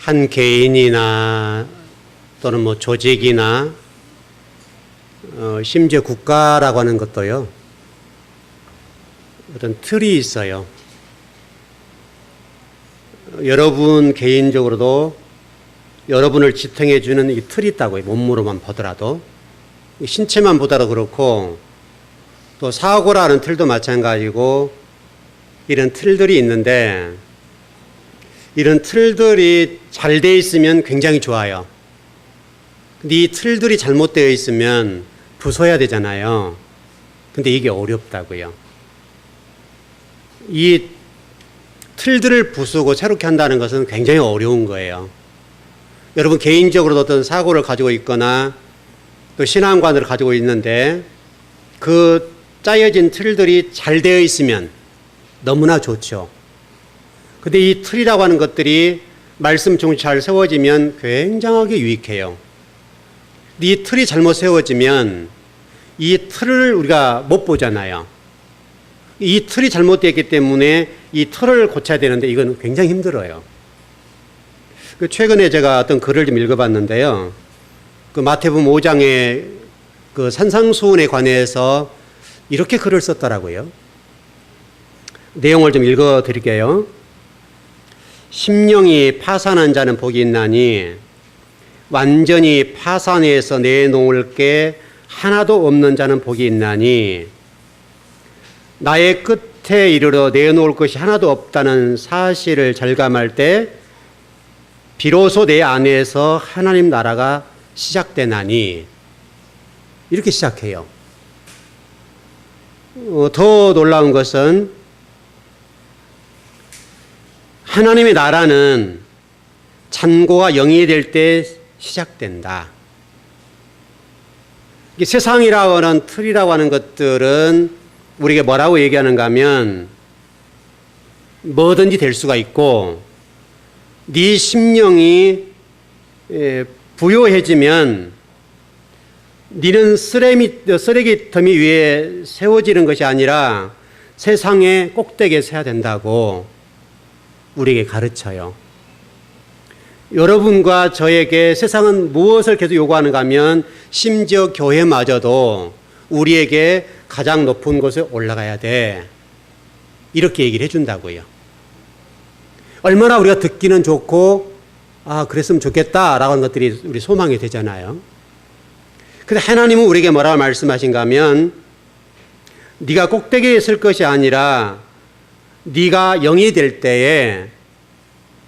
한 개인이나 또는 뭐 조직이나 심지어 국가라고 하는 것도요, 어떤 틀이 있어요. 여러분 개인적으로도 여러분을 지탱해 주는 이 틀이 있다고요. 몸으로만 보더라도. 신체만 보더라도 그렇고, 또 사고라는 틀도 마찬가지고, 이런 틀들이 있는데, 이런 틀들이 잘 돼 있으면 굉장히 좋아요. 근데 이 틀들이 잘못되어 있으면 부숴야 되잖아요. 근데 이게 어렵다고요. 이 틀들을 부수고 새롭게 한다는 것은 굉장히 어려운 거예요. 여러분 개인적으로도 어떤 사고를 가지고 있거나 또 신앙관을 가지고 있는데 그 짜여진 틀들이 잘 되어 있으면 너무나 좋죠. 근데 이 틀이라고 하는 것들이 말씀 중에 잘 세워지면 굉장하게 유익해요. 이 틀이 잘못 세워지면 이 틀을 우리가 못 보잖아요. 이 틀이 잘못되었기 때문에 이 틀을 고쳐야 되는데 이건 굉장히 힘들어요. 최근에 제가 어떤 글을 좀 읽어봤는데요. 그 마태복음 5장의 그 산상수훈에 관해서 이렇게 글을 썼더라고요. 내용을 좀 읽어드릴게요. 심령이 파산한 자는 복이 있나니 완전히 파산해서 내놓을 게 하나도 없는 자는 복이 있나니 나의 끝에 이르러 내놓을 것이 하나도 없다는 사실을 절감할 때 비로소 내 안에서 하나님 나라가 시작되나니 이렇게 시작해요. 더 놀라운 것은 하나님의 나라는 잔고가 영이 될 때 시작된다. 세상이라고 하는 틀이라고 하는 것들은 우리가 뭐라고 얘기하는가 하면 뭐든지 될 수가 있고 네 심령이 부요해지면 네는 쓰레기 더미 위에 세워지는 것이 아니라 세상의 꼭대기에 서야 된다고 우리에게 가르쳐요. 여러분과 저에게 세상은 무엇을 계속 요구하는가 하면 심지어 교회마저도 우리에게 가장 높은 곳에 올라가야 돼. 이렇게 얘기를 해준다고요. 얼마나 우리가 듣기는 좋고 그랬으면 좋겠다라고 하는 것들이 우리 소망이 되잖아요. 근데 하나님은 우리에게 뭐라고 말씀하신가 하면 네가 꼭대기에 있을 것이 아니라 네가 영이 될 때에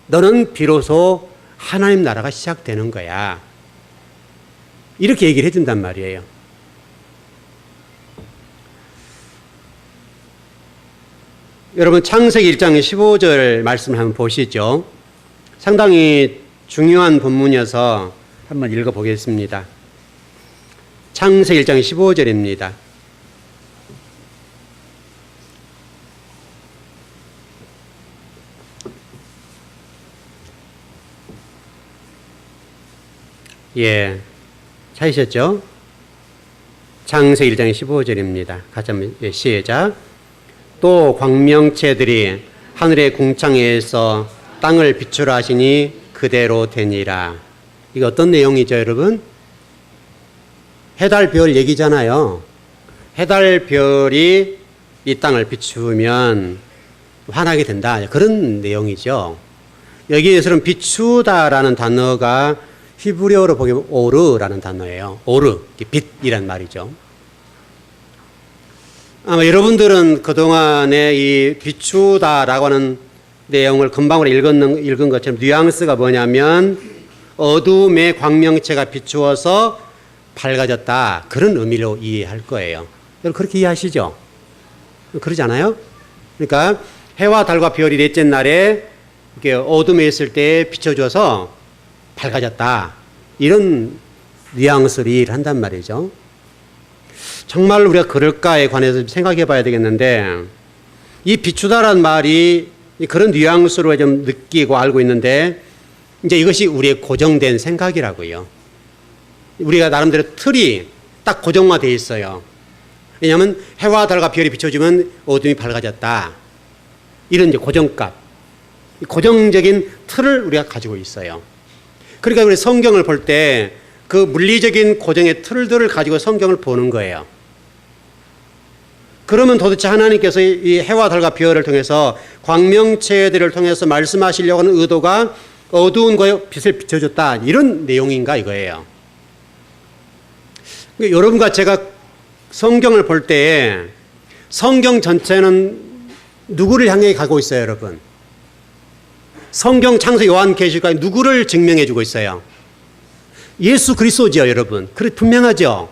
너는 비로소 하나님 나라가 시작되는 거야. 이렇게 얘기를 해준단 말이에요. 여러분 창세기 1장 15절 말씀을 한번 보시죠. 상당히 중요한 본문이어서 한번 읽어보겠습니다. 창세기 1장 15절입니다. 예, 찾으셨죠? 창세기 1장 15절입니다. 같이 한번 시작. 또 광명체들이 하늘의 궁창에서 땅을 비추라 하시니 그대로 되니라. 이거 어떤 내용이죠, 여러분? 해달 별 얘기잖아요. 해달 별이 이 땅을 비추면 환하게 된다. 그런 내용이죠. 여기에서는 비추다라는 단어가 히브리어로 보면 오르라는 단어예요. 오르, 빛이란 말이죠. 아마 여러분들은 그동안에 이 비추다라고 하는 내용을 금방으로 읽은 것처럼 뉘앙스가 뭐냐면 어둠의 광명체가 비추어서 밝아졌다. 그런 의미로 이해할 거예요. 여러분 그렇게 이해하시죠? 그러지 않아요? 그러니까 해와 달과 별이 넷째 날에 이렇게 어둠에 있을 때 비춰줘서 밝아졌다. 이런 뉘앙스를 이해를 한단 말이죠. 정말 우리가 그럴까에 관해서 생각해 봐야 되겠는데 이 비추다란 말이 그런 뉘앙스로 좀 느끼고 알고 있는데 이제 이것이 우리의 고정된 생각이라고요. 우리가 나름대로 틀이 딱 고정화되어 있어요. 왜냐하면 해와 달과 별이 비춰지면 어둠이 밝아졌다. 이런 이제 고정값, 고정적인 틀을 우리가 가지고 있어요. 그러니까 우리 성경을 볼 때 그 물리적인 고정의 틀들을 가지고 성경을 보는 거예요. 그러면 도대체 하나님께서 이 해와 달과 별을 통해서 광명체들을 통해서 말씀하시려고 하는 의도가 어두운 거에 빛을 비춰줬다, 이런 내용인가 이거예요. 그러니까 여러분과 제가 성경을 볼 때 성경 전체는 누구를 향해 가고 있어요, 여러분? 성경 창세 요한계시록이 누구를 증명해 주고 있어요? 예수 그리스도죠, 여러분. 분명하죠?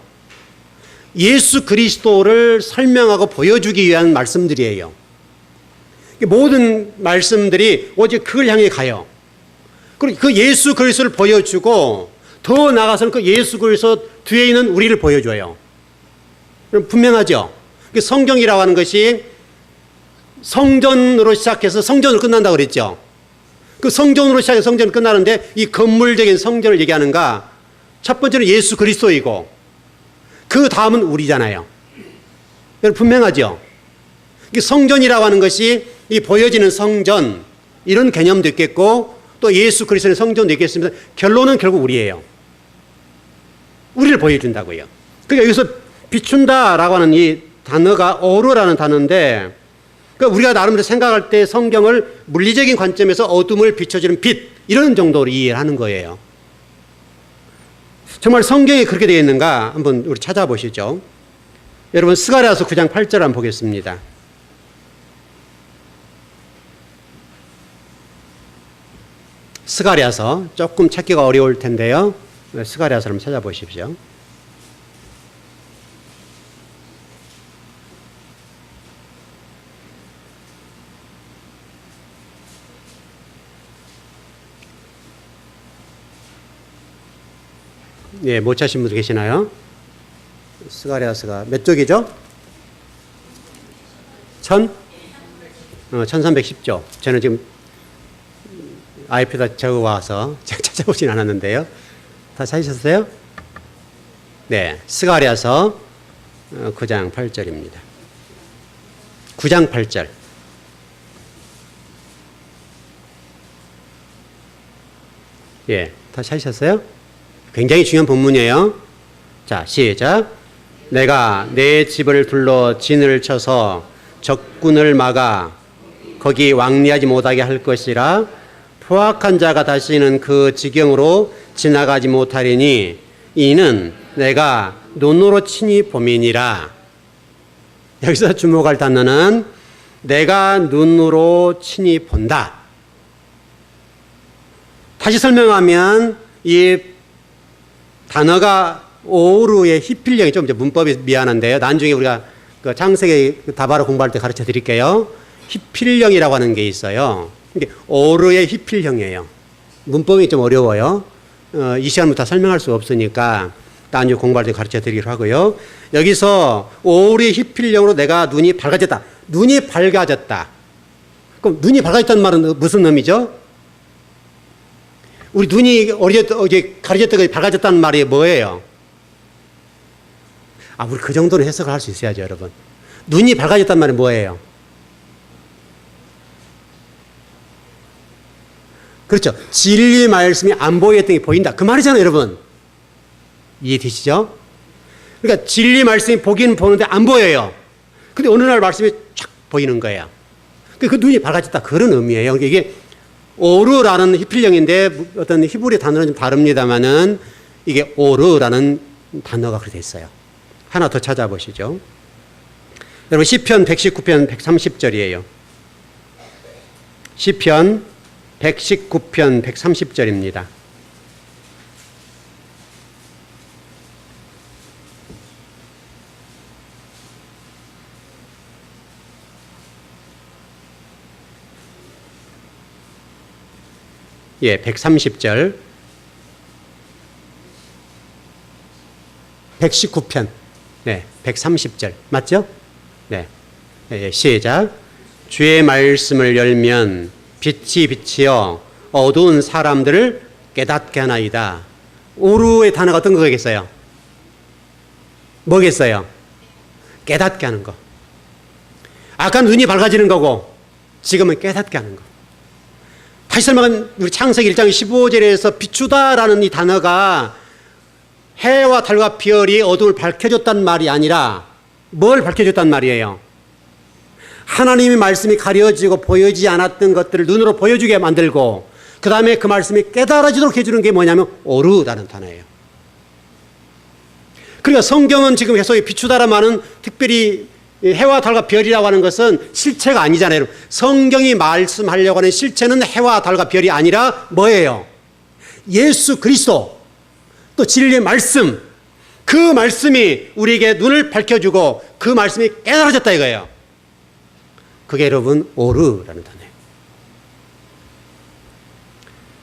예수 그리스도를 설명하고 보여주기 위한 말씀들이에요. 모든 말씀들이 오직 그걸 향해 가요. 그리고 그 예수 그리스도를 보여주고 더 나아가서는 그 예수 그리스도 뒤에 있는 우리를 보여줘요. 분명하죠? 성경이라고 하는 것이 성전으로 시작해서 성전으로 끝난다고 그랬죠. 그 성전으로 시작해서 성전으로 끝나는데 이 건물적인 성전을 얘기하는가? 첫 번째는 예수 그리스도이고 그 다음은 우리잖아요. 여러분 분명하죠? 성전이라고 하는 것이 이 보여지는 성전, 이런 개념도 있겠고 또 예수 그리스도의 성전도 있겠습니다. 결론은 결국 우리예요. 우리를 보여준다고요. 그러니까 여기서 비춘다라고 하는 이 단어가 오르라는 단어인데, 그러니까 우리가 나름대로 생각할 때 성경을 물리적인 관점에서 어둠을 비춰주는 빛, 이런 정도로 이해를 하는 거예요. 정말 성경이 그렇게 되어 있는가 한번 우리 찾아보시죠. 여러분 스가랴서 9장 8절 한번 보겠습니다. 스가랴서 조금 찾기가 어려울 텐데요. 스가랴서 한번 찾아보십시오. 예, 못 찾으신 분들 계시나요? 스가랴서가 몇 쪽이죠? 1310쪽. 저는 지금 아이패드 적어와서 제가 찾아보진 않았는데요. 다 찾으셨어요? 네, 스가랴서 9장 8절입니다. 9장 8절. 예, 다 찾으셨어요? 굉장히 중요한 본문이에요. 자, 시작. 내가 내 집을 둘러 진을 쳐서 적군을 막아 거기 왕래하지 못하게 할 것이라. 포악한 자가 다시는 그 지경으로 지나가지 못하리니 이는 내가 눈으로 친히 봄이니라. 여기서 주목할 단어는 내가 눈으로 친히 본다. 다시 설명하면 이 단어가 오르의 히필령이 좀 문법이 미안한데요. 나중에 우리가 그 창세기 다바로 공부할 때 가르쳐 드릴게요. 히필령이라고 하는 게 있어요. 이게 오르의 히필형이에요. 문법이 좀 어려워요. 이 시간부터 설명할 수 없으니까 나중에 공부할 때 가르쳐 드리기로 하고요. 여기서 오르의 히필형으로 내가 눈이 밝아졌다. 눈이 밝아졌다. 그럼 눈이 밝아졌다는 말은 무슨 의미죠? 우리 눈이 어제 가려졌다가 밝아졌다는 말이 뭐예요? 우리 그 정도는 해석을 할 수 있어야죠, 여러분. 눈이 밝아졌다는 말이 뭐예요? 그렇죠. 진리 말씀이 안 보였던 게 보인다. 그 말이잖아요, 여러분. 이해되시죠? 그러니까 진리 말씀이 보긴 보는데 안 보여요. 근데 어느 날 말씀이 쫙 보이는 거예요. 그 눈이 밝아졌다. 그런 의미예요. 이게 오르라는 히필령인데 어떤 히브리 단어는 좀 다릅니다만은 이게 오르라는 단어가 그렇게 돼 있어요. 하나 더 찾아보시죠. 여러분 시편 119편 130절이에요. 시편 119편 130절입니다. 예, 130절. 119편. 네, 130절. 맞죠? 네. 네, 시작. 주의 말씀을 열면 빛이 비치어 어두운 사람들을 깨닫게 하나이다. 오르의 단어가 어떤 거겠어요? 뭐겠어요? 깨닫게 하는 거. 아까 눈이 밝아지는 거고 지금은 깨닫게 하는 거. 다시 설명한 우리 창세기 1장 15절에서 비추다라는 이 단어가 해와 달과 별이 어둠을 밝혀줬단 말이 아니라 뭘 밝혀줬단 말이에요? 하나님의 말씀이 가려지고 보여지지 않았던 것들을 눈으로 보여주게 만들고 그 다음에 그 말씀이 깨달아지도록 해주는 게 뭐냐면 오르다는 단어예요. 그러니까 성경은 지금 계속 비추다라는 말은 특별히 해와 달과 별이라고 하는 것은 실체가 아니잖아요. 성경이 말씀하려고 하는 실체는 해와 달과 별이 아니라 뭐예요? 예수 그리스도, 또 진리의 말씀, 그 말씀이 우리에게 눈을 밝혀주고 그 말씀이 깨달아졌다 이거예요. 그게 여러분 오르라는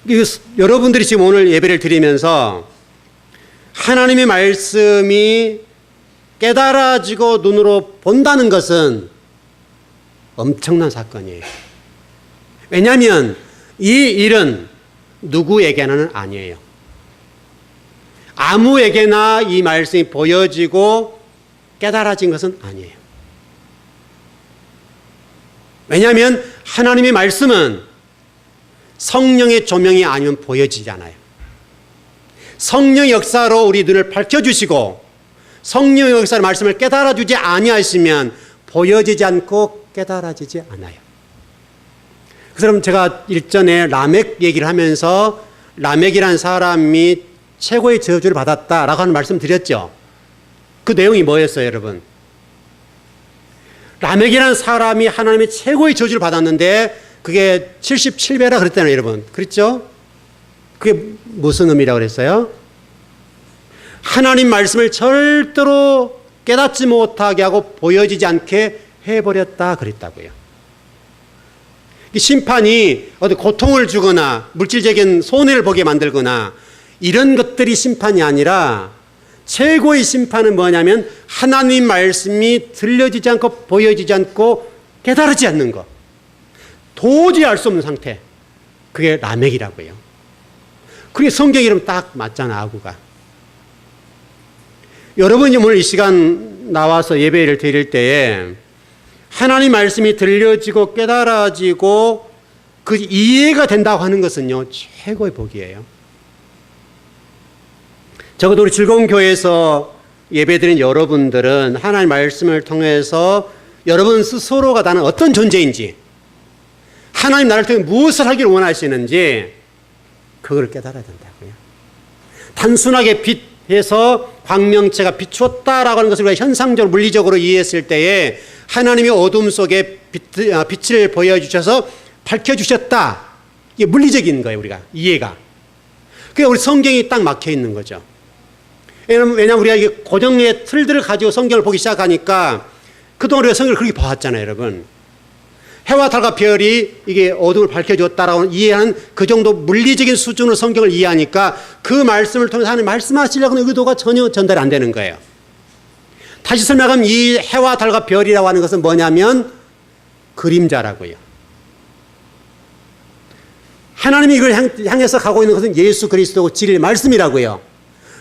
단어예요. 여러분들이 지금 오늘 예배를 드리면서 하나님의 말씀이 깨달아지고 눈으로 본다는 것은 엄청난 사건이에요. 왜냐하면 이 일은 누구에게는 아니에요. 아무에게나 이 말씀이 보여지고 깨달아진 것은 아니에요. 왜냐하면 하나님의 말씀은 성령의 조명이 아니면 보여지지 않아요. 성령의 역사로 우리 눈을 밝혀주시고 성령의 역사로 말씀을 깨달아주지 아니하시면 보여지지 않고 깨달아지지 않아요. 그래서 제가 일전에 라멕 얘기를 하면서 라멕이라는 사람이 최고의 저주를 받았다라고 하는 말씀 드렸죠. 그 내용이 뭐였어요, 여러분? 라멕이라는 사람이 하나님의 최고의 저주를 받았는데 그게 77배라 그랬잖아요, 여러분. 그랬죠? 그게 무슨 의미라고 그랬어요? 하나님 말씀을 절대로 깨닫지 못하게 하고 보여지지 않게 해버렸다 그랬다고요. 심판이 어디 고통을 주거나 물질적인 손해를 보게 만들거나 이런 것들이 심판이 아니라 최고의 심판은 뭐냐면 하나님 말씀이 들려지지 않고 보여지지 않고 깨달아지지 않는 것. 도저히 알 수 없는 상태. 그게 라멕이라고요. 그게 성경 이름 딱 맞잖아, 아구가. 여러분이 오늘 이 시간 나와서 예배를 드릴 때에 하나님 말씀이 들려지고 깨달아지고 그 이해가 된다고 하는 것은요, 최고의 복이에요. 적어도 우리 즐거운 교회에서 예배드린 여러분들은 하나님 말씀을 통해서 여러분 스스로가 나는 어떤 존재인지, 하나님 나를 통해 무엇을 하기를 원하시는지 그걸 깨달아야 된다고요. 단순하게 빛에서 광명체가 비추었다라고 하는 것을 우리가 현상적으로 물리적으로 이해했을 때에 하나님이 어둠 속에 빛을 보여주셔서 밝혀주셨다. 이게 물리적인 거예요, 우리가 이해가. 그러니까 우리 성경이 딱 막혀 있는 거죠. 왜냐하면 우리가 이게 고정의 틀들을 가지고 성경을 보기 시작하니까 그동안 우리가 성경을 그렇게 봐왔잖아요, 여러분. 해와 달과 별이 이게 어둠을 밝혀주었다라고 이해하는 그 정도 물리적인 수준으로 성경을 이해하니까 그 말씀을 통해서 하나님 말씀하시려고 하는 의도가 전혀 전달이 안 되는 거예요. 다시 설명하면 이 해와 달과 별이라고 하는 것은 뭐냐면 그림자라고요. 하나님이 이걸 향해서 가고 있는 것은 예수 그리스도고 진리의 말씀이라고요.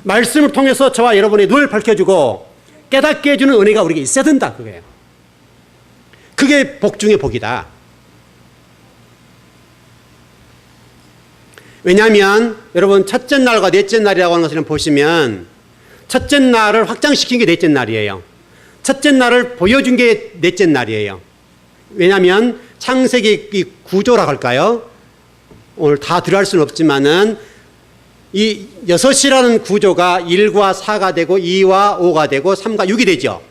말씀을 통해서 저와 여러분의 눈을 밝혀주고 깨닫게 해주는 은혜가 우리에게 있어야 된다, 그거예요. 그게 복 중의 복이다. 왜냐하면 여러분 첫째 날과 넷째 날이라고 하는 것을 보시면 첫째 날을 확장시킨 게 넷째 날이에요. 첫째 날을 보여준 게 넷째 날이에요. 왜냐하면 창세기 이 구조라고 할까요? 오늘 다 들어갈 수는 없지만은 이 6이라는 구조가 1과 4가 되고 2와 5가 되고 3과 6이 되죠.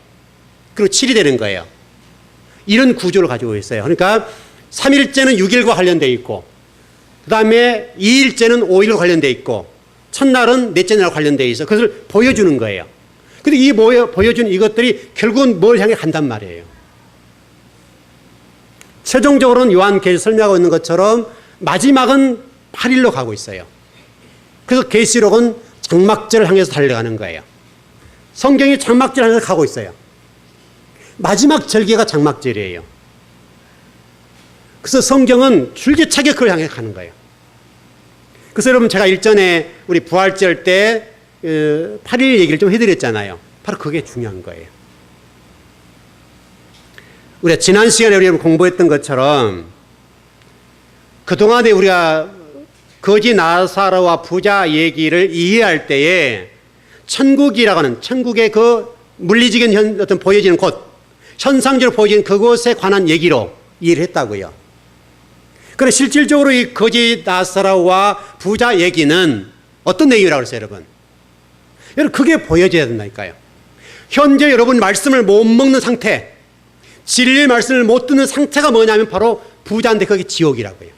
그리고 7이 되는 거예요. 이런 구조를 가지고 있어요. 그러니까 3일째는 6일과 관련되어 있고 그 다음에 2일째는 5일과 관련되어 있고 첫날은 넷째 날과 관련되어 있어. 그것을 보여주는 거예요. 근데 이 보여주는 이것들이 결국은 뭘 향해 간단 말이에요. 최종적으로는 요한계시에서 설명하고 있는 것처럼 마지막은 8일로 가고 있어요. 그래서 계시록은 장막절을 향해서 달려가는 거예요. 성경이 장막절을 향해서 가고 있어요. 마지막 절기가 장막절이에요. 그래서 성경은 줄기차게 그걸 향해 가는 거예요. 그래서 여러분 제가 일전에 우리 부활절 때 8일 얘기를 좀 해드렸잖아요. 바로 그게 중요한 거예요. 우리가 지난 시간에 우리 공부했던 것처럼 그동안에 우리가 거지 나사로와 부자 얘기를 이해할 때에 천국이라고 하는 천국의 그 물리적인 어떤 보여지는 곳, 현상적으로 보여지는 그곳에 관한 얘기로 이해를 했다고요. 그런데 실질적으로 이 거지 나사로와 부자 얘기는 어떤 내용이라고 그랬어요, 여러분? 여러분, 그게 보여져야 된다니까요. 현재 여러분 말씀을 못 먹는 상태, 진리의 말씀을 못 듣는 상태가 뭐냐면 바로 부자인데 그게 지옥이라고요.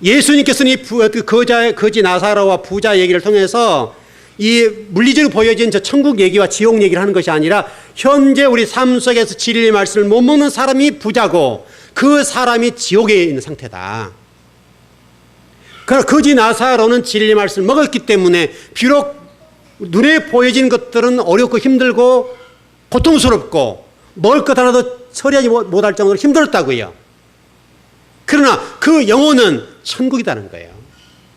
예수님께서는 이 거지 나사로와 부자 얘기를 통해서 이 물리적으로 보여진 저 천국 얘기와 지옥 얘기를 하는 것이 아니라 현재 우리 삶 속에서 진리의 말씀을 못 먹는 사람이 부자고 그 사람이 지옥에 있는 상태다. 그러나 거지 나사로는 진리의 말씀을 먹었기 때문에 비록 눈에 보여지는 것들은 어렵고 힘들고 고통스럽고 먹을 것 하나도 처리하지 못할 정도로 힘들었다고요. 그러나 그 영혼은 천국이라는 거예요.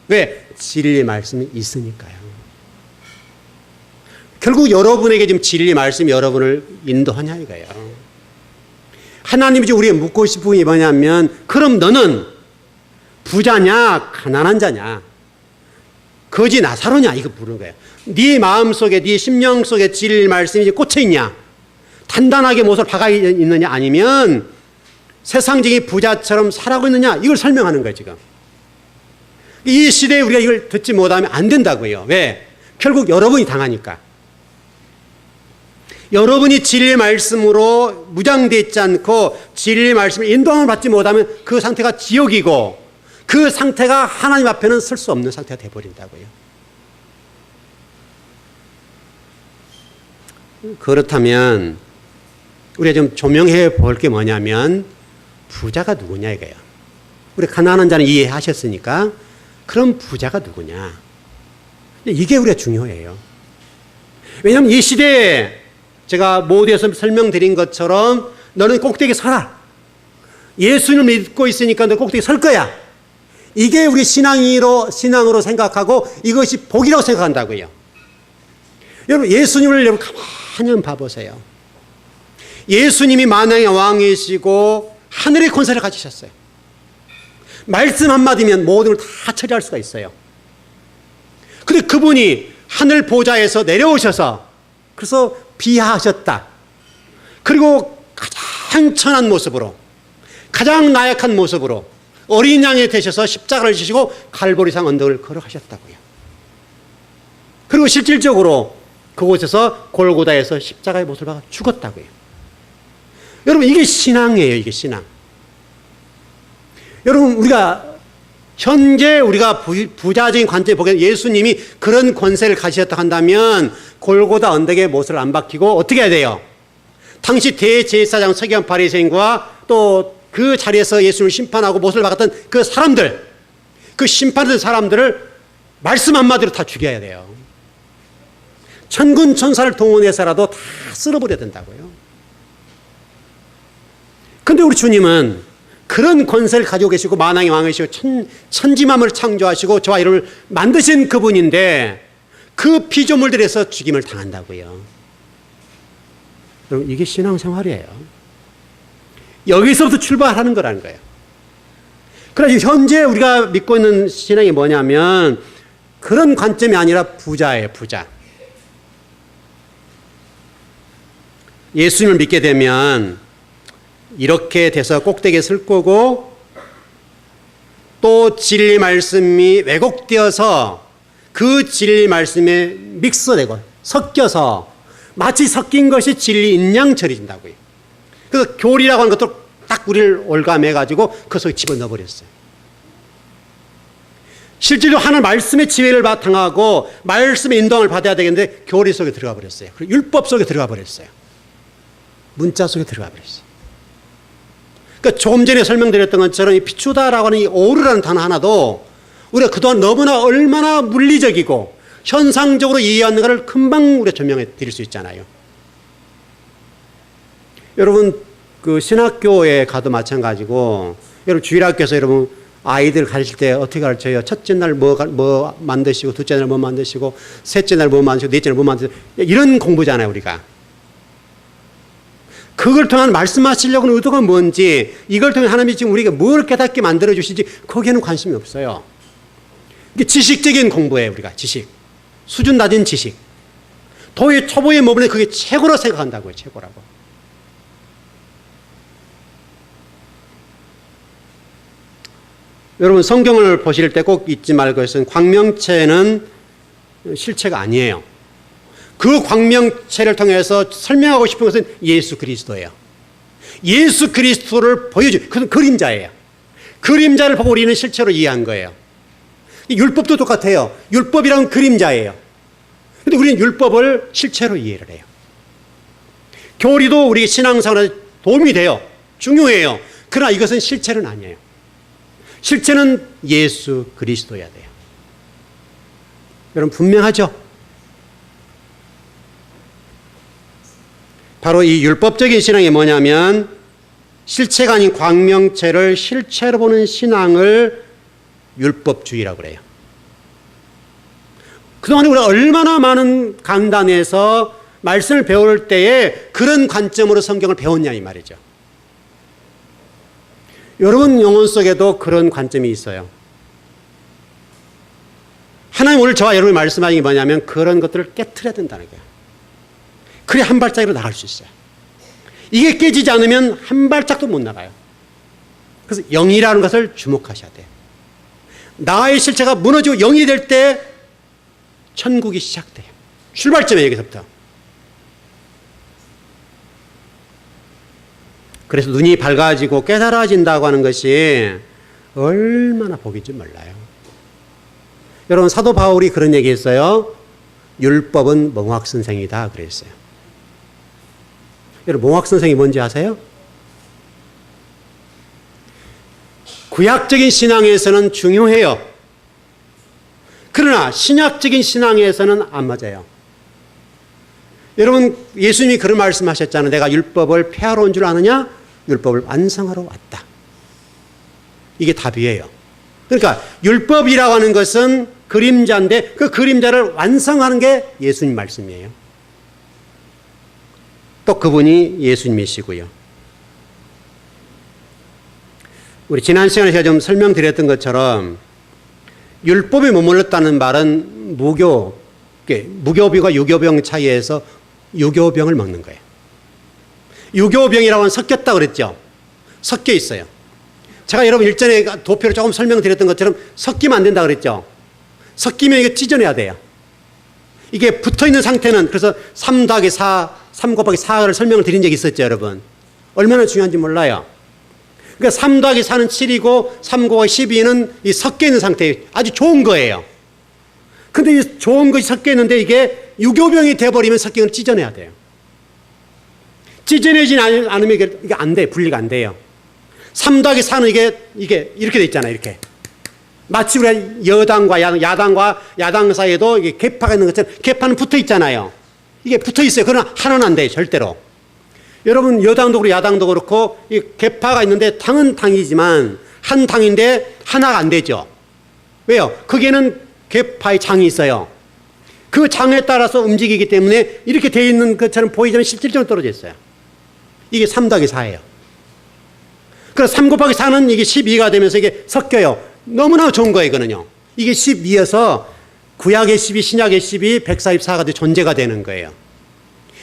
왜? 진리의 말씀이 있으니까요. 결국 여러분에게 지금 진리의 말씀이 여러분을 인도하냐 이거예요. 하나님이 지금 우리가 묻고 싶은 게 뭐냐면 그럼 너는 부자냐 가난한 자냐 거지 나사로냐 이거 물은 거예요. 네 마음속에 네 심령 속에 진리의 말씀이 꽂혀 있냐 단단하게 못을 박아 있느냐 아니면 세상적인 부자처럼 살아가고 있느냐 이걸 설명하는 거예요. 지금 이 시대에 우리가 이걸 듣지 못하면 안 된다고요. 왜? 결국 여러분이 당하니까. 여러분이 진리의 말씀으로 무장되어 있지 않고 진리의 말씀을 인도함을 받지 못하면 그 상태가 지옥이고 그 상태가 하나님 앞에는 설 수 없는 상태가 되어버린다고요. 그렇다면 우리가 좀 조명해 볼 게 뭐냐면 부자가 누구냐 이거예요. 우리 가난한 자는 이해하셨으니까 그럼 부자가 누구냐. 이게 우리가 중요해요. 왜냐하면 이 시대에 제가 모두에서 설명드린 것처럼 너는 꼭대기에 서라. 예수님을 믿고 있으니까 너 꼭대기에 설 거야. 이게 우리 신앙으로 생각하고 이것이 복이라고 생각한다고요. 여러분 예수님을 여러분 가만히 한번 봐보세요. 예수님이 만왕의 왕이시고 하늘의 권세를 가지셨어요. 말씀 한마디면 모든 걸 다 처리할 수가 있어요. 그런데 그분이 하늘 보좌에서 내려오셔서 그래서 비하하셨다. 그리고 가장 천한 모습으로 가장 나약한 모습으로 어린 양이 되셔서 십자가를 지시고 갈보리산 언덕을 걸어가셨다고요. 그리고 실질적으로 그곳에서 골고다에서 십자가의 못을 박아 죽었다고요. 여러분 이게 신앙이에요. 이게 신앙. 여러분 우리가 현재 우리가 부자적인 관점에 보게 예수님이 그런 권세를 가지셨다 한다면 골고다 언덕에 못을 안 박히고 어떻게 해야 돼요? 당시 대제사장 서기관 바리새인과 또 그 자리에서 예수님을 심판하고 못을 박았던 그 사람들, 그 심판된 사람들을 말씀 한마디로 다 죽여야 돼요. 천군 천사를 동원해서라도 다 쓸어버려야 된다고요. 그런데 우리 주님은 그런 권세를 가지고 계시고 만왕의 왕이시고 천지만물을 창조하시고 저와 이를 만드신 그분인데 그 피조물들에서 죽임을 당한다고요. 여러분 이게 신앙생활이에요. 여기서부터 출발하는 거라는 거예요. 그래서 현재 우리가 믿고 있는 신앙이 뭐냐면 그런 관점이 아니라 부자예요. 부자. 예수님을 믿게 되면 이렇게 돼서 꼭대기에 설 거고 또 진리 말씀이 왜곡되어서 그 진리 말씀에 믹스되고 섞여서 마치 섞인 것이 진리인 양 처리된다고요. 그래서 교리라고 하는 것도 딱 우리를 올감해가지고 그 속에 집어넣어버렸어요. 실제로 하나님 말씀의 지혜를 바탕하고 말씀의 인도함을 받아야 되겠는데 교리 속에 들어가 버렸어요. 그리고 율법 속에 들어가 버렸어요. 문자 속에 들어가 버렸어요. 그러니까 조금 전에 설명드렸던 것처럼 이 비추다라고 하는 이 오르라는 단어 하나도 우리가 그동안 너무나 얼마나 물리적이고 현상적으로 이해하는 것을 금방 우리가 조명해 드릴 수 있잖아요. 여러분 그 신학교에 가도 마찬가지고 여러분 주일학교에서 여러분 아이들 가르칠 때 어떻게 가르쳐요? 첫째 날 뭐 만드시고 둘째 날 뭐 만드시고 셋째 날 뭐 만드시고 넷째 날 뭐 만드시고 이런 공부잖아요 우리가. 그걸 통해 말씀하시려고 하는 의도가 뭔지, 이걸 통해 하나님이 지금 우리가 뭘 깨닫게 만들어 주실지 거기에는 관심이 없어요. 이게 지식적인 공부예요. 우리가 지식, 수준 낮은 지식, 도의 초보에 머무르는 그게 최고로 생각한다고요. 최고라고. 여러분, 성경을 보실 때 꼭 잊지 말고 것은 광명체는 실체가 아니에요. 그 광명체를 통해서 설명하고 싶은 것은 예수 그리스도예요. 예수 그리스도를 보여줘요. 그것은 그림자예요. 그림자를 보고 우리는 실체로 이해한 거예요. 율법도 똑같아요. 율법이란 그림자예요. 그런데 우리는 율법을 실체로 이해를 해요. 교리도 우리 신앙생활에 도움이 돼요. 중요해요. 그러나 이것은 실체는 아니에요. 실체는 예수 그리스도여야 돼요. 여러분, 분명하죠? 바로 이 율법적인 신앙이 뭐냐면 실체가 아닌 광명체를 실체로 보는 신앙을 율법주의라고 그래요. 그동안에 우리가 얼마나 많은 강단에서 말씀을 배울 때에 그런 관점으로 성경을 배웠냐 이 말이죠. 여러분 영혼 속에도 그런 관점이 있어요. 하나님 오늘 저와 여러분이 말씀하신 게 뭐냐면 그런 것들을 깨트려야 된다는 거예요. 그래야 한 발짝으로 나갈 수 있어요. 이게 깨지지 않으면 한 발짝도 못 나가요. 그래서 영이라는 것을 주목하셔야 돼요. 나의 실체가 무너지고 영이 될 때 천국이 시작돼요. 출발점이에요. 여기서부터. 그래서 눈이 밝아지고 깨달아진다고 하는 것이 얼마나 복인지 몰라요. 여러분, 사도 바울이 그런 얘기했어요. 율법은 몽학선생이다 그랬어요. 여러분, 몽학선생이 뭔지 아세요? 구약적인 신앙에서는 중요해요. 그러나 신약적인 신앙에서는 안 맞아요. 여러분, 예수님이 그런 말씀하셨잖아요. 내가 율법을 폐하러 온 줄 아느냐? 율법을 완성하러 왔다. 이게 답이에요. 그러니까 율법이라고 하는 것은 그림자인데 그 그림자를 완성하는 게 예수님 말씀이에요. 또 그분이 예수님이시고요. 우리 지난 시간에 제가 좀 설명드렸던 것처럼 율법에 머물렀다는 말은 무교병과 유교병 차이에서 유교병을 먹는 거예요. 유교병이라고 하면 섞였다고 그랬죠. 섞여 있어요. 제가 여러분 일전에 도표를 조금 설명드렸던 것처럼 섞이면 안 된다고 그랬죠. 섞이면 이게 찢어내야 돼요. 이게 붙어 있는 상태는 그래서 3 곱하기 4를 설명을 드린 적이 있었죠, 여러분. 얼마나 중요한지 몰라요. 그러니까 3 더하기 4는 7이고 3 곱하기 12는 이 섞여 있는 상태예요. 아주 좋은 거예요. 근데 이 좋은 것이 섞여 있는데 이게 유교병이 돼버리면 섞인 걸 찢어내야 돼요. 찢어내지 않으면 이게 안 돼요. 분리가 안 돼요. 3 더하기 4는 이게 이렇게 돼 있잖아요. 이렇게. 마치 우리가 여당과 야당 사이에도 이게 계파가 있는 것처럼 계파는 붙어 있잖아요. 이게 붙어 있어요. 그러나 하나는 안 돼요. 절대로. 여러분, 여당도 그렇고 야당도 그렇고 이 계파가 있는데 당은 당이지만 한 당인데 하나가 안 되죠. 왜요? 거기에는 계파의 장이 있어요. 그 장에 따라서 움직이기 때문에 이렇게 되어 있는 것처럼 보이지만 실질적으로 떨어져 있어요. 이게 3 더하기 4예요. 그래서 3 곱하기 4는 이게 12가 되면서 이게 섞여요. 너무나 좋은 거예요, 이거는요. 이게 12여서 구약의 12, 신약의 12, 144가 존재가 되는 거예요.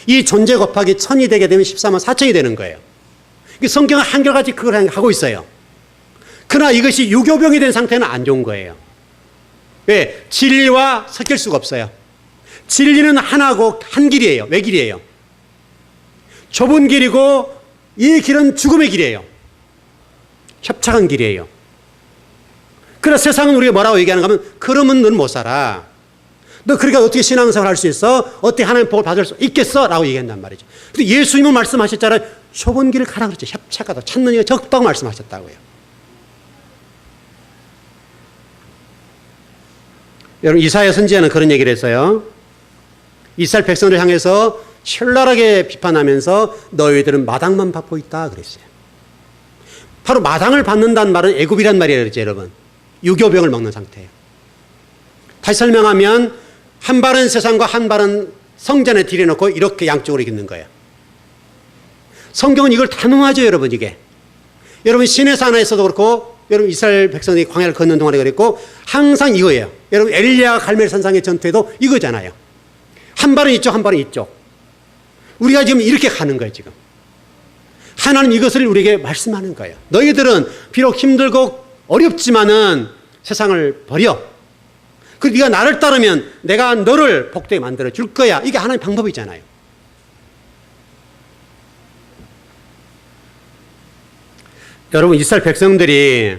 이 존재 곱하기 1000이 되게 되면 14만 4천이 되는 거예요. 성경은 한결같이 그걸 하고 있어요. 그러나 이것이 유교병이 된 상태는 안 좋은 거예요. 왜? 진리와 섞일 수가 없어요. 진리는 하나고 한 길이에요. 왜 길이에요? 좁은 길이고 이 길은 죽음의 길이에요. 협착한 길이에요. 그러나 세상은 우리가 뭐라고 얘기하는가 하면 그러면 너는 못 살아. 너 그러니까 어떻게 신앙생활 할 수 있어? 어떻게 하나님 복을 받을 수 있겠어? 라고 얘기한단 말이죠. 근데 예수님은 말씀하셨잖아요. 좁은 길을 가라 그랬죠. 협착하다. 찾는 이가 적다고 말씀하셨다고요. 여러분, 이사야 선지자는 그런 얘기를 했어요. 이스라엘 백성을 향해서 신랄하게 비판하면서 너희들은 마당만 밟고 있다 그랬어요. 바로 마당을 밟는다는 말은 애굽이란 말이에요. 그랬죠, 여러분. 유교병을 먹는 상태예요. 다시 설명하면 한 발은 세상과 한 발은 성전에 들여놓고 이렇게 양쪽으로 있는 거예요. 성경은 이걸 단호하죠, 여러분, 이게. 여러분, 시내산에서도 그렇고, 여러분, 이스라엘 백성들이 광야를 걷는 동안에 그랬고, 항상 이거예요. 여러분, 엘리야가 갈멜산상의 전투에도 이거잖아요. 한 발은 이쪽, 한 발은 이쪽. 우리가 지금 이렇게 가는 거예요, 지금. 하나님 이것을 우리에게 말씀하는 거예요. 너희들은 비록 힘들고 어렵지만은 세상을 버려. 그리고 네가 나를 따르면 내가 너를 복되게 만들어 줄 거야. 이게 하나님의 방법이잖아요. 여러분, 이스라엘 백성들이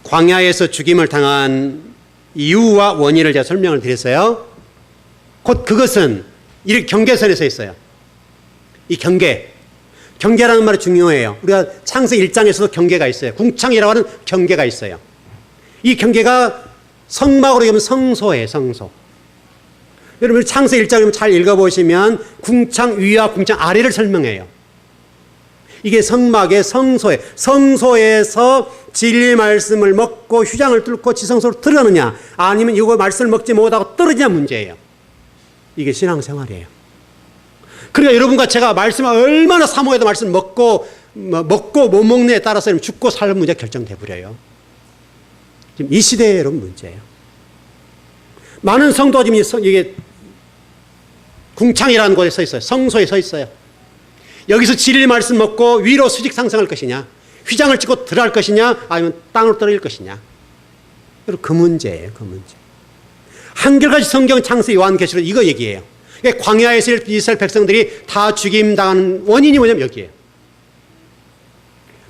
광야에서 죽임을 당한 이유와 원인을 제가 설명을 드렸어요. 곧 그것은 이렇게 경계선에 서 있어요. 이 경계라는 말이 중요해요. 우리가 창세기 1장에서도 경계가 있어요. 궁창이라고 하는 경계가 있어요. 이 경계가 성막으로 얘기하면 성소예요, 성소. 여러분, 창세기 1장을 잘 읽어보시면 궁창 위와 궁창 아래를 설명해요. 이게 성막의 성소예요. 성소에서 진리 말씀을 먹고 휘장을 뚫고 지성소로 들어가느냐, 아니면 이거 말씀을 먹지 못하고 떨어지냐 문제예요. 이게 신앙생활이에요. 그러니까 여러분과 제가 말씀을 얼마나 사모해도 말씀을 먹고 못 먹느냐에 따라서 죽고 살 문제가 결정돼 버려요. 지금 이 시대의 여러분 문제예요. 많은 성도가 지금 이게 궁창이라는 곳에 서 있어요. 성소에 서 있어요. 여기서 진리 말씀 먹고 위로 수직 상승할 것이냐, 휘장을 찍고 들어갈 것이냐, 아니면 땅으로 떨어질 것이냐. 여러분, 그 문제예요, 그 문제. 한결같이 성경 창세기 요한계시록 이거 얘기해요. 그러니까 광야에서 이스라엘 백성들이 다 죽임당하는 원인이 뭐냐면 여기에요.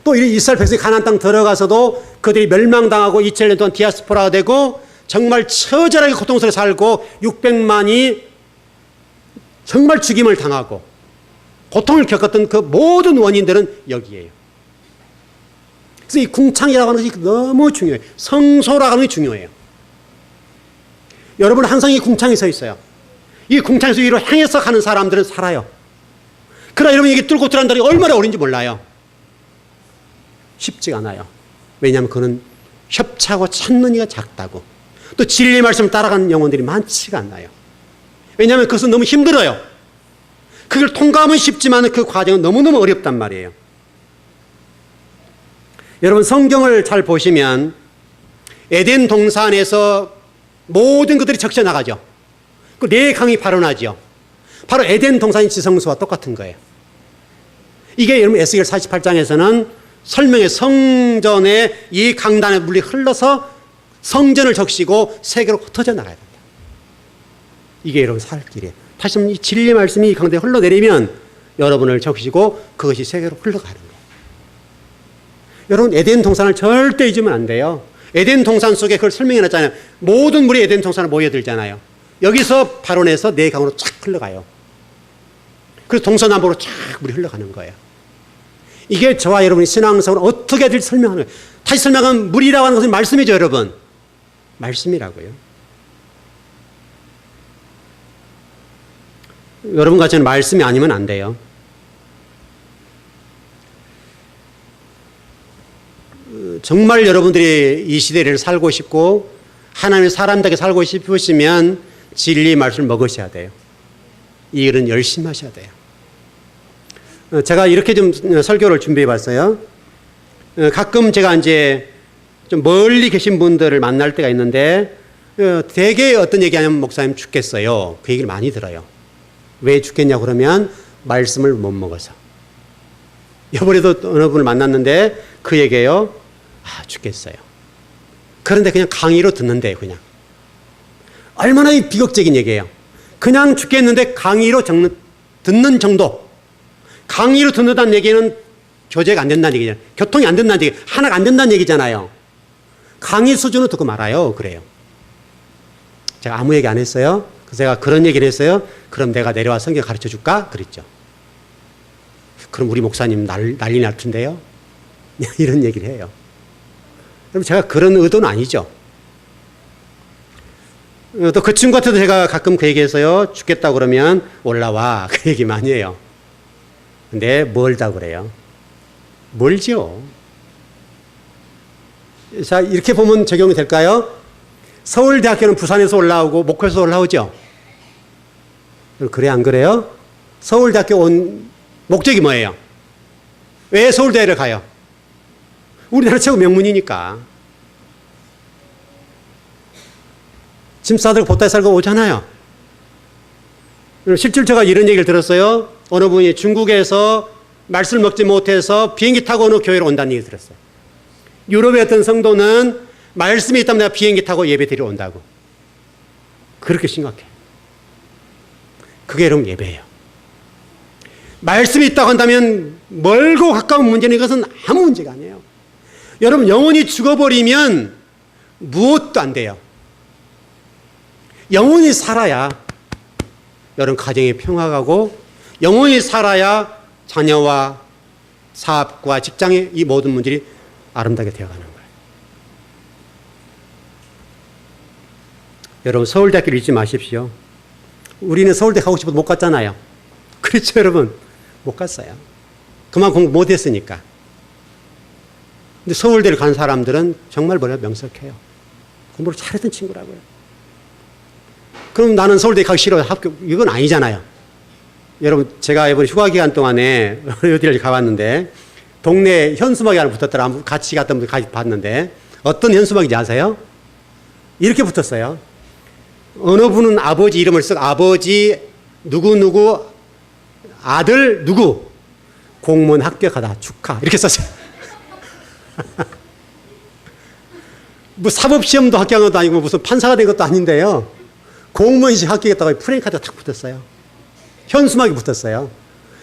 또 이스라엘 백성이 가나안 땅 들어가서도 그들이 멸망당하고 2000년 동안 디아스포라가 되고 정말 처절하게 고통스럽게 살고 600만이 정말 죽임을 당하고 고통을 겪었던 그 모든 원인들은 여기에요. 그래서 이 궁창이라고 하는 것이 너무 중요해요. 성소라고 하는 게 중요해요. 여러분, 항상 이 궁창에 서 있어요. 이 궁창에서 위로 향해서 가는 사람들은 살아요. 그러나 여러분, 이게 뚫고 들어간다는 게 얼마나 어려운지 몰라요. 쉽지가 않아요. 왜냐하면 그는 협차고 찾는 이가 작다고. 또 진리의 말씀을 따라가는 영혼들이 많지가 않아요. 왜냐하면 그것은 너무 힘들어요. 그걸 통과하면 쉽지만 그 과정은 너무너무 어렵단 말이에요. 여러분, 성경을 잘 보시면 에덴 동산에서 모든 것들이 적셔 나가죠. 그 네 강이 발원하죠. 바로 에덴 동산의 지성소와 똑같은 거예요. 이게 여러분 에스겔 48장에서는 설명의 성전에 이 강단의 물이 흘러서 성전을 적시고 세계로 흩어져 나가야 된다. 이게 여러분 살 길이에요. 다시 한번 이 진리 말씀이 이 강단에 흘러내리면 여러분을 적시고 그것이 세계로 흘러가는 거예요. 여러분, 에덴 동산을 절대 잊으면 안 돼요. 에덴 동산 속에 그걸 설명해 놨잖아요. 모든 물이 에덴 동산에 모여들잖아요. 여기서 발원해서 네 강으로 쫙 흘러가요. 그래서 동서남북으로 쫙 물이 흘러가는 거예요. 이게 저와 여러분의 신앙생활을 어떻게 될지 설명하는 거예요. 다시 설명하면 물이라고 하는 것은 말씀이죠, 여러분. 말씀이라고요. 여러분과 저는 말씀이 아니면 안 돼요. 정말 여러분들이 이 시대를 살고 싶고 하나님의 사람답게 살고 싶으시면 진리 말씀을 먹으셔야 돼요. 이 일은 열심히 하셔야 돼요. 제가 이렇게 좀 설교를 준비해 봤어요. 가끔 제가 이제 좀 멀리 계신 분들을 만날 때가 있는데 되게 어떤 얘기하냐면 목사님 죽겠어요. 그 얘기를 많이 들어요. 왜 죽겠냐고 그러면 말씀을 못 먹어서. 이번에도 어느 분을 만났는데 그 얘기예요. 죽겠어요. 그런데 그냥 강의로 듣는데요, 그냥. 얼마나 비극적인 얘기예요. 그냥 죽겠는데 강의로 듣는 정도. 강의로 듣는다는 얘기는 교제가 안 된다는 얘기잖아요. 교통이 안 된다는 얘기, 하나가 안 된다는 얘기잖아요. 강의 수준으로 듣고 말아요. 그래요. 제가 아무 얘기 안 했어요. 그래서 제가 그런 얘기를 했어요. 그럼 내가 내려와 성경 가르쳐 줄까? 그랬죠. 그럼 우리 목사님 난리 날 텐데요. 이런 얘기를 해요. 그럼 제가 그런 의도는 아니죠. 또 그 친구한테도 제가 가끔 그 얘기해서요. 죽겠다 그러면 올라와. 그 얘기 많이 해요. 근데 멀다 그래요. 멀죠. 자, 이렇게 보면 적용이 될까요? 서울대학교는 부산에서 올라오고 목포에서 올라오죠. 그래 안 그래요? 서울대학교 온 목적이 뭐예요? 왜 서울대를 가요? 우리나라 최고 명문이니까. 짐 싸들고 보따리 싸들고 오잖아요. 실제로 제가 이런 얘기를 들었어요. 어느 분이 중국에서 말씀을 먹지 못해서 비행기 타고 어느 교회로 온다는 얘기를 들었어요. 유럽의 어떤 성도는 말씀이 있다면 내가 비행기 타고 예배 드리러 온다고. 그렇게 심각해. 그게 여러분 예배예요. 말씀이 있다고 한다면 멀고 가까운 문제는 이것은 아무 문제가 아니에요. 여러분 영혼이 죽어버리면 무엇도 안 돼요. 영혼이 살아야 여러분 가정의 평화가 가고 영혼이 살아야 자녀와 사업과 직장의 이 모든 문제들이 아름답게 되어가는 거예요. 여러분 서울대학교를 잊지 마십시오. 우리는 서울대 가고 싶어도 못 갔잖아요. 그렇죠 여러분? 못 갔어요. 그만 공부 못했으니까. 근데 서울대를 간 사람들은 정말 뭐라 명석해요. 공부를 잘했던 친구라고요. 그럼 나는 서울대 가기 싫어요. 학교 이건 아니잖아요. 여러분 제가 이번 휴가 기간 동안에 어디를 가봤는데 동네 현수막이 하나 붙었더라. 같이 갔던 분 같이 봤는데 어떤 현수막인지 아세요? 이렇게 붙었어요. 어느 분은 아버지 이름을 쓰고 아버지 누구누구 아들 누구 공무원 합격하다 축하 이렇게 썼어요. 뭐 사법시험도 합격한 것도 아니고 무슨 판사가 된 것도 아닌데요. 공무원시 합격했다고 프랭카드가 탁 붙었어요. 현수막이 붙었어요.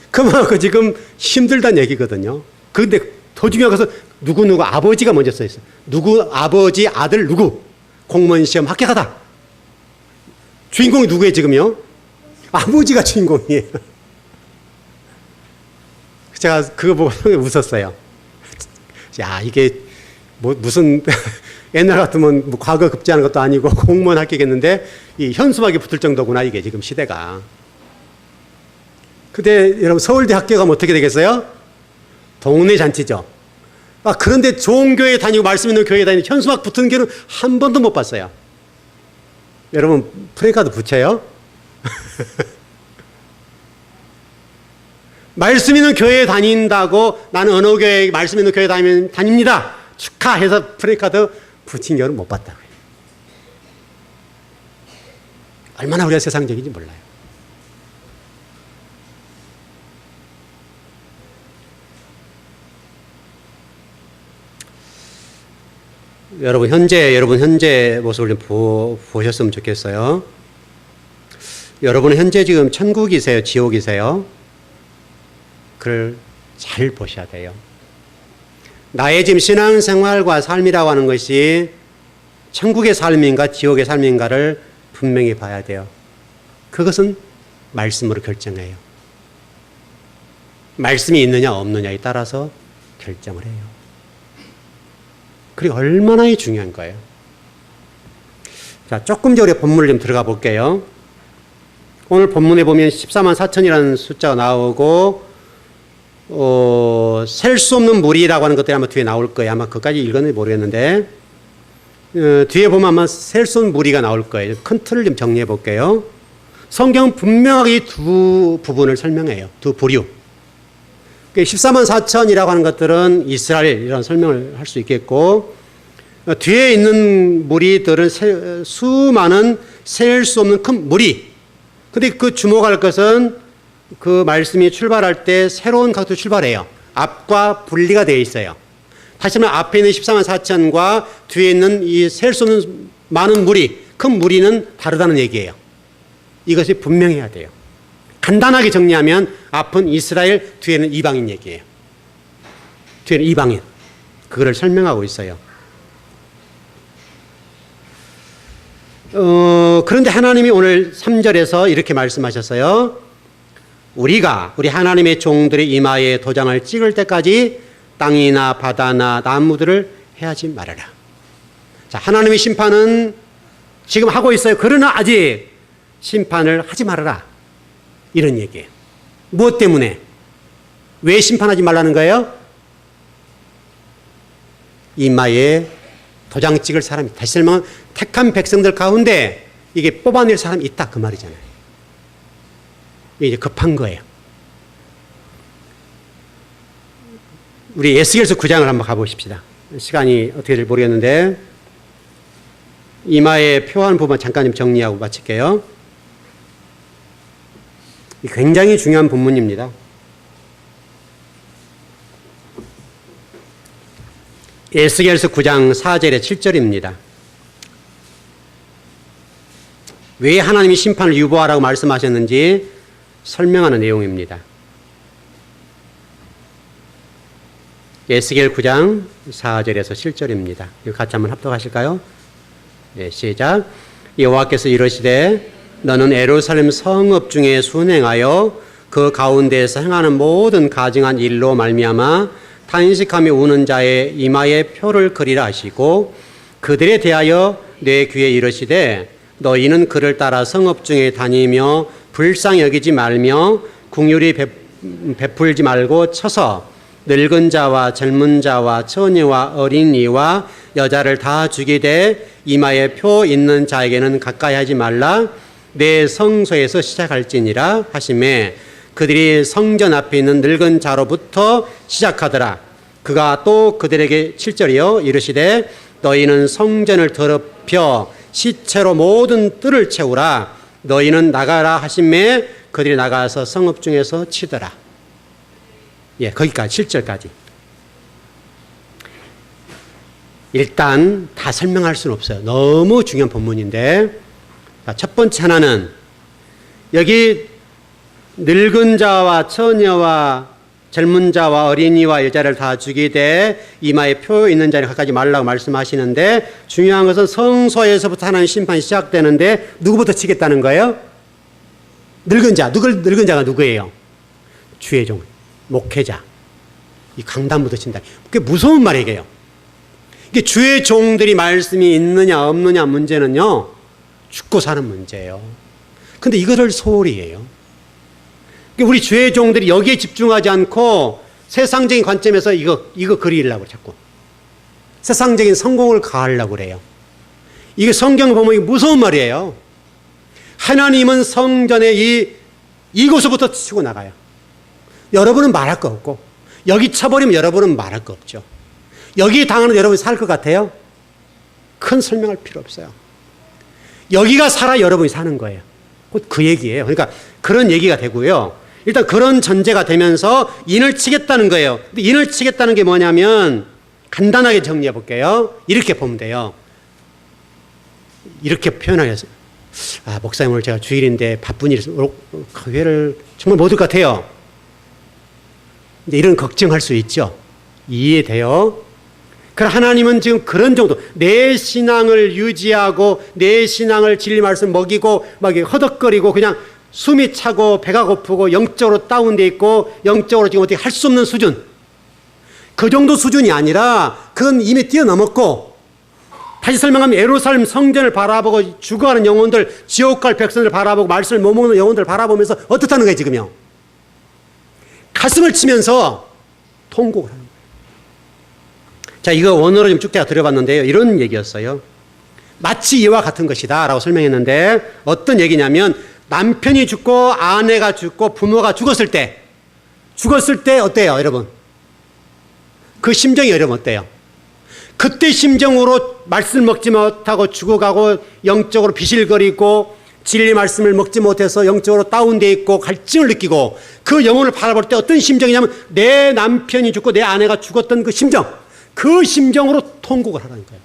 그만큼 지금 힘들다는 얘기거든요. 그런데 더 중요한 것은 누구누구 아버지가 먼저 써있어요. 누구 아버지 아들 누구 공무원 시험 합격하다. 주인공이 누구예요 지금요? 아버지가 주인공이에요. 제가 그거 보고 웃었어요. 야 이게 뭐 무슨 옛날 같으면 뭐 과거 급제하는 것도 아니고 공무원 합격했는데 이 현수막이 붙을 정도구나 이게 지금 시대가. 근데 여러분 서울대 합격하면 어떻게 되겠어요? 동네 잔치죠. 아 그런데 좋은 교회 다니고 말씀 있는 교회 다니는 현수막 붙은 교회는 한 번도 못 봤어요. 여러분 프레카드 붙여요? 말씀 있는 교회에 다닌다고 나는 어느 교회 말씀 있는 교회 다닙니다. 축하해서 프레카드 붙인 경우는 못 봤다고요. 얼마나 우리가 세상적인지 몰라요. 여러분 현재 모습을 좀 보셨으면 좋겠어요. 여러분 현재 지금 천국이세요, 지옥이세요? 그걸 잘 보셔야 돼요. 나의 지금 신앙생활과 삶이라고 하는 것이 천국의 삶인가 지옥의 삶인가를 분명히 봐야 돼요. 그것은 말씀으로 결정해요. 말씀이 있느냐 없느냐에 따라서 결정을 해요. 그리고 얼마나 중요한 거예요. 자, 조금 더 우리 본문을 좀 들어가 볼게요. 오늘 본문에 보면 14만 4천이라는 숫자가 나오고 셀 수 없는 무리라고 하는 것들이 아마 뒤에 나올 거예요. 아마 그까지 읽었는지 모르겠는데 뒤에 보면 아마 셀 수 없는 무리가 나올 거예요. 큰 틀을 좀 정리해 볼게요. 성경은 분명하게 두 부분을 설명해요. 두 부류. 14만 4천이라고 하는 것들은 이스라엘 이런 설명을 할 수 있겠고 뒤에 있는 무리들은 수많은 셀 수 없는 큰 무리. 근데 그 주목할 것은 그 말씀이 출발할 때 새로운 각도 출발해요. 앞과 분리가 되어 있어요. 다시 말하면 앞에 있는 14만 4천과 뒤에 있는 이 셀 수 없는 많은 무리, 큰 무리는 다르다는 얘기예요. 이것이 분명해야 돼요. 간단하게 정리하면 앞은 이스라엘, 뒤에는 이방인 얘기예요. 뒤에는 이방인. 그거를 설명하고 있어요. 그런데 하나님이 오늘 3절에서 이렇게 말씀하셨어요. 우리 하나님의 종들의 이마에 도장을 찍을 때까지 땅이나 바다나 나무들을 해하지 말아라. 자, 하나님의 심판은 지금 하고 있어요. 그러나 아직 심판을 하지 말아라. 이런 얘기예요. 무엇 때문에? 왜 심판하지 말라는 거예요? 이마에 도장 찍을 사람이, 다시 설명하면 택한 백성들 가운데 이게 뽑아낼 사람이 있다 그 말이잖아요. 이게 이제 급한 거예요. 우리 에스겔서 9장을 한번 가보십시다. 시간이 어떻게 될지 모르겠는데 이마에 표한 부분 잠깐 좀 정리하고 마칠게요. 굉장히 중요한 본문입니다. 에스겔서 9장 4절에 7절입니다. 왜 하나님이 심판을 유보하라고 말씀하셨는지 설명하는 내용입니다. 에스겔 9장 4절에서 7절입니다. 이거 같이 한번 합독하실까요? 네, 시작. 여호와께서 이르시되 너는 예루살렘 성읍 중에 순행하여 그 가운데에서 행하는 모든 가증한 일로 말미암아 탄식하며 우는 자의 이마에 표를 그리라 하시고 그들에 대하여 내 귀에 이르시되 너희는 그를 따라 성읍 중에 다니며 불쌍히 여기지 말며 긍휼히 베풀지 말고 쳐서 늙은 자와 젊은 자와 처녀와 어린이와 여자를 다 죽이되 이마에 표 있는 자에게는 가까이 하지 말라. 내 성소에서 시작할지니라 하시매 그들이 성전 앞에 있는 늙은 자로부터 시작하더라. 그가 또 그들에게 7절이요 이르시되 너희는 성전을 더럽혀 시체로 모든 뜰을 채우라. 너희는 나가라 하시매 그들이 나가서 성읍 중에서 치더라. 예, 거기까지 7절까지. 일단 다 설명할 수는 없어요. 너무 중요한 본문인데 첫 번째 하나는 여기 늙은 자와 처녀와 젊은 자와 어린이와 여자를 다 죽이되 이마에 표 있는 자를 가까이 말라고 말씀하시는데 중요한 것은 성소에서부터 하나님 심판이 시작되는데 누구부터 치겠다는 거예요? 늙은 자. 늙은 자가 누구예요? 주의 종, 목회자. 이 강단부터 친다. 그게 무서운 말이에요. 이게 주의 종들이 말씀이 있느냐 없느냐 문제는요. 죽고 사는 문제예요. 근데 이거를 소홀히 해요. 우리 주의 종들이 여기에 집중하지 않고 세상적인 관점에서 이거 그리려고 자꾸. 세상적인 성공을 가하려고 그래요. 이게 성경 보면 이게 무서운 말이에요. 하나님은 성전에 이곳부터 치고 나가요. 여러분은 말할 거 없고 여기 쳐버리면 여러분은 말할 거 없죠. 여기 당하는 여러분이 살 것 같아요? 큰 설명할 필요 없어요. 여기가 살아 여러분이 사는 거예요. 곧 그 얘기예요. 그러니까 그런 얘기가 되고요. 일단 그런 전제가 되면서 인을 치겠다는 거예요. 근데 인을 치겠다는 게 뭐냐면 간단하게 정리해 볼게요. 이렇게 보면 돼요. 이렇게 표현하겠어요. 아, 목사님 오늘 제가 주일인데 바쁜 일이 있으면 교회를 정말 못 올 것 같아요. 근데 이런 걱정할 수 있죠. 이해돼요. 그럼 하나님은 지금 그런 정도 내 신앙을 유지하고 내 신앙을 진리 말씀 먹이고 막 허덕거리고 그냥 숨이 차고 배가 고프고 영적으로 다운돼 있고 영적으로 지금 어떻게 할 수 없는 수준 그 정도 수준이 아니라 그건 이미 뛰어넘었고 다시 설명하면 예루살렘 성전을 바라보고 죽어가는 영혼들 지옥 갈 백성을 바라보고 말씀을 못 먹는 영혼들을 바라보면서 어떻다는 거예요 지금요. 가슴을 치면서 통곡을 하는 거예요. 자, 이거 원어로 좀 쭉 제가 들어봤는데요. 이런 얘기였어요. 마치 이와 같은 것이다 라고 설명했는데 어떤 얘기냐면 남편이 죽고 아내가 죽고 부모가 죽었을 때 어때요 여러분? 그 심정이 여러분 어때요? 그때 심정으로 말씀 먹지 못하고 죽어가고 영적으로 비실거리고 진리 말씀을 먹지 못해서 영적으로 다운돼 있고 갈증을 느끼고 그 영혼을 바라볼 때 어떤 심정이냐면 내 남편이 죽고 내 아내가 죽었던 그 심정으로 통곡을 하라는 거예요.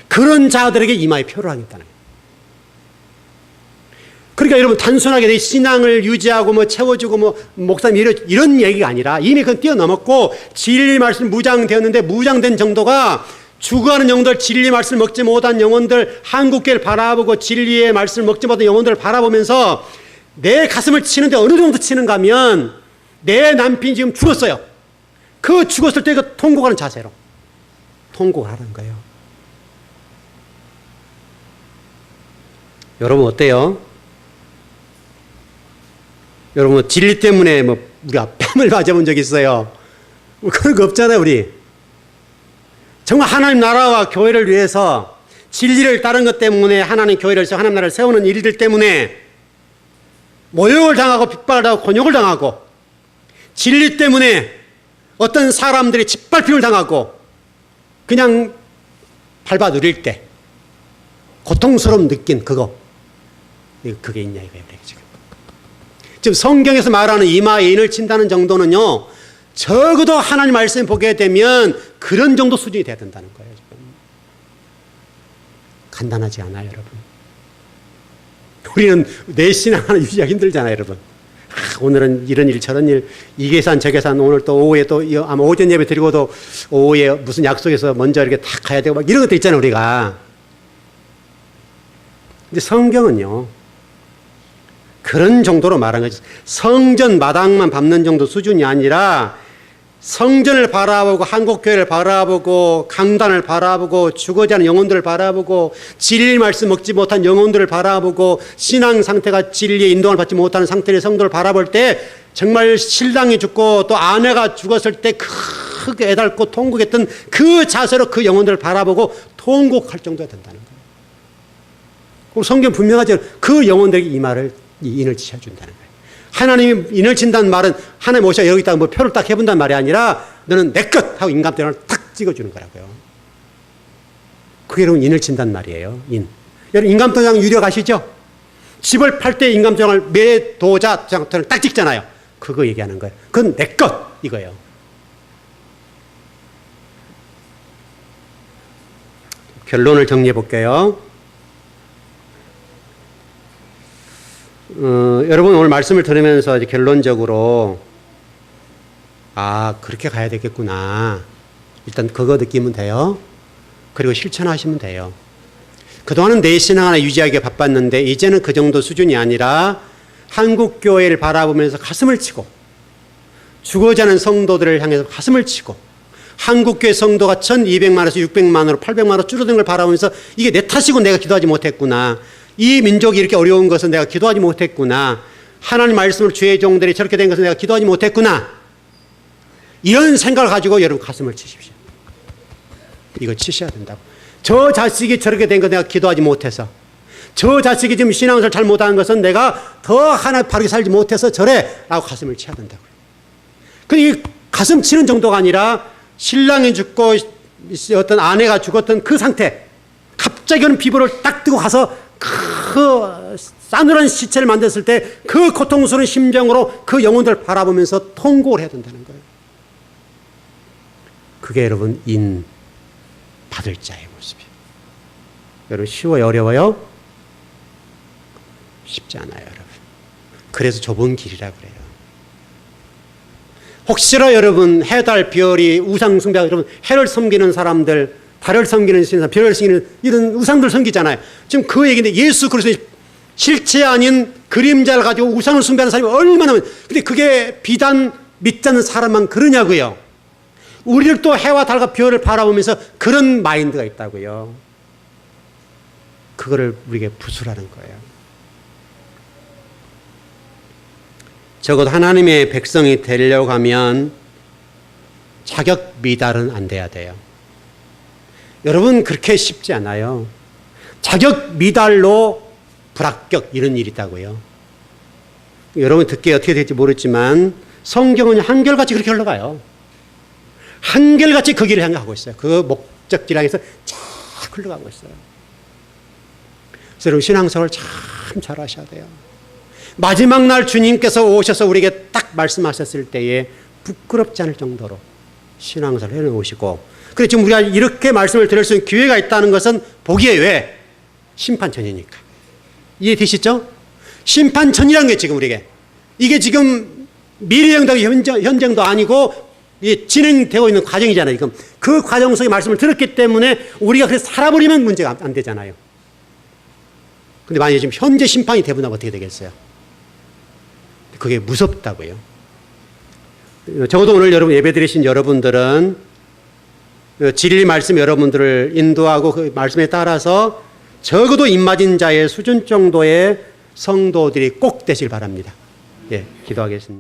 그런 자들에게 이마에 표를 하겠다는 거예요. 그러니까 여러분 단순하게 내 신앙을 유지하고 뭐 채워주고 뭐 목사님 이런 얘기가 아니라 이미 그건 뛰어넘었고 진리 말씀 무장되었는데 무장된 정도가 죽어가는 영혼들 진리 말씀을 먹지 못한 영혼들 한국교회를 바라보고 진리의 말씀을 먹지 못한 영혼들을 바라보면서 내 가슴을 치는데 어느 정도 치는가 하면 내 남편이 지금 죽었어요. 그 죽었을 때 그 통곡하는 자세로 통곡하는 거예요. 여러분 어때요? 여러분 진리 때문에 뭐 우리가 뺨을 맞아본 적 있어요? 뭐 그런 거 없잖아요 우리. 정말 하나님 나라와 교회를 위해서 진리를 따른 것 때문에 하나님 교회를 세워 하나님 나라를 세우는 일들 때문에 모욕을 당하고 핍박을 당하고 곤욕을 당하고 진리 때문에 어떤 사람들이 짓밟힘을 당하고 그냥 밟아 누릴 때 고통스러움 느낀 그게 있냐 이거예요. 지금 성경에서 말하는 이마에 인을 친다는 정도는요, 적어도 하나님 말씀 보게 되면 그런 정도 수준이 돼야 된다는 거예요. 지금. 간단하지 않아요, 여러분. 우리는 내 신앙 하나 유지하기 힘들잖아요, 여러분. 오늘은 이런 일 저런 일, 이 계산 저 계산, 오늘 또 오후에 또 아마 오전 예배 드리고도 오후에 무슨 약속에서 먼저 이렇게 다 가야 되고 막 이런 것도 있잖아요, 우리가. 근데 성경은요, 그런 정도로 말한 거죠. 성전 마당만 밟는 정도 수준이 아니라 성전을 바라보고 한국교회를 바라보고 강단을 바라보고 죽어지 않은 영혼들을 바라보고 진리 말씀 먹지 못한 영혼들을 바라보고 신앙 상태가 진리의 인도를 받지 못하는 상태의 성도를 바라볼 때 정말 신랑이 죽고 또 아내가 죽었을 때 크게 애달고 통곡했던 그 자세로 그 영혼들을 바라보고 통곡할 정도가 된다는 거예요. 그럼 성경 분명하죠. 그 영혼들에게 이 말을 인을 치셔준다는 거예요. 하나님이 인을 친다는 말은 하나님 오셔 여기 있다가 뭐 표를 딱 해본다는 말이 아니라 너는 내 것 하고 인감대를 탁 찍어주는 거라고요. 그게 여러분 인을 친다는 말이에요. 여러분 인감도장 유력 아시죠? 집을 팔 때 인감도장을 매도자 장터를 딱 찍잖아요. 그거 얘기하는 거예요. 그건 내 것 이거예요. 결론을 정리해 볼게요. 여러분 오늘 말씀을 들으면서 이제 결론적으로 그렇게 가야 되겠구나. 일단 그거 느끼면 돼요. 그리고 실천하시면 돼요. 그동안은 내 신앙 하나 유지하기에 바빴는데 이제는 그 정도 수준이 아니라 한국교회를 바라보면서 가슴을 치고 죽어가는 성도들을 향해서 가슴을 치고 한국교회 성도가 1200만에서 600만으로 800만으로 줄어든 걸 바라보면서 이게 내 탓이고 내가 기도하지 못했구나. 이 민족이 이렇게 어려운 것은 내가 기도하지 못했구나. 하나님 말씀을 주의 종들이 저렇게 된 것은 내가 기도하지 못했구나. 이런 생각을 가지고 여러분 가슴을 치십시오. 이거 치셔야 된다고. 저 자식이 저렇게 된 거 내가 기도하지 못해서, 저 자식이 지금 신앙생활 잘 못하는 것은 내가 더 하나 바르게 살지 못해서 저래 라고 가슴을 쳐야 된다고요. 이 가슴 치는 정도가 아니라 신랑이 죽고 어떤 아내가 죽었던 그 상태, 갑자기 오는 비보를 딱 뜨고 가서 그 싸늘한 시체를 만졌을 때 그 고통스러운 심정으로 그 영혼들을 바라보면서 통곡을 해야 된다는 거예요. 그게 여러분 인 받을 자의 모습이에요. 여러분 쉬워요? 어려워요? 쉽지 않아요, 여러분. 그래서 좁은 길이라 그래요. 혹시나 여러분 해, 달, 별이 우상 숭배, 여러분 해를 섬기는 사람들, 달을 섬기는 신사, 별을 섬기는 이런 우상들 섬기잖아요. 지금 그 얘기인데 예수 그리스도의 실체 아닌 그림자를 가지고 우상을 숭배하는 사람이 얼마나 많아요. 근데 그게 비단 믿지 않는 사람만 그러냐고요. 우리를 또 해와 달과 별을 바라보면서 그런 마인드가 있다고요. 그거를 우리에게 부수라는 거예요. 적어도 하나님의 백성이 되려고 하면 자격 미달은 안 돼야 돼요. 여러분 그렇게 쉽지 않아요. 자격 미달로 불합격 이런 일이 있다고요. 여러분 듣기에 어떻게 될지 모르지만 성경은 한결같이 그렇게 흘러가요. 한결같이 그 길을 향해 가고 있어요. 그 목적지를 향해서 쫙 흘러가고 있어요. 그래서 여러분 신앙생활을 참 잘하셔야 돼요. 마지막 날 주님께서 오셔서 우리에게 딱 말씀하셨을 때에 부끄럽지 않을 정도로 신앙생활을 해놓으시고, 그래 지금 우리가 이렇게 말씀을 들을 수 있는 기회가 있다는 것은 보기에 왜? 심판 전이니까. 이해되시죠? 심판 전이라는 게 지금 우리에게. 이게 지금 미래형도 현장도 아니고 이게 진행되고 있는 과정이잖아요. 지금 그 과정 속에 말씀을 들었기 때문에 우리가 그래서 살아버리면 문제가 안 되잖아요. 근데 만약에 지금 현재 심판이 되분하면 어떻게 되겠어요? 그게 무섭다고요. 적어도 오늘 여러분 예배 드리신 여러분들은 진리 말씀 여러분들을 인도하고 그 말씀에 따라서 적어도 입맞은 자의 수준 정도의 성도들이 꼭 되시길 바랍니다. 예, 기도하겠습니다.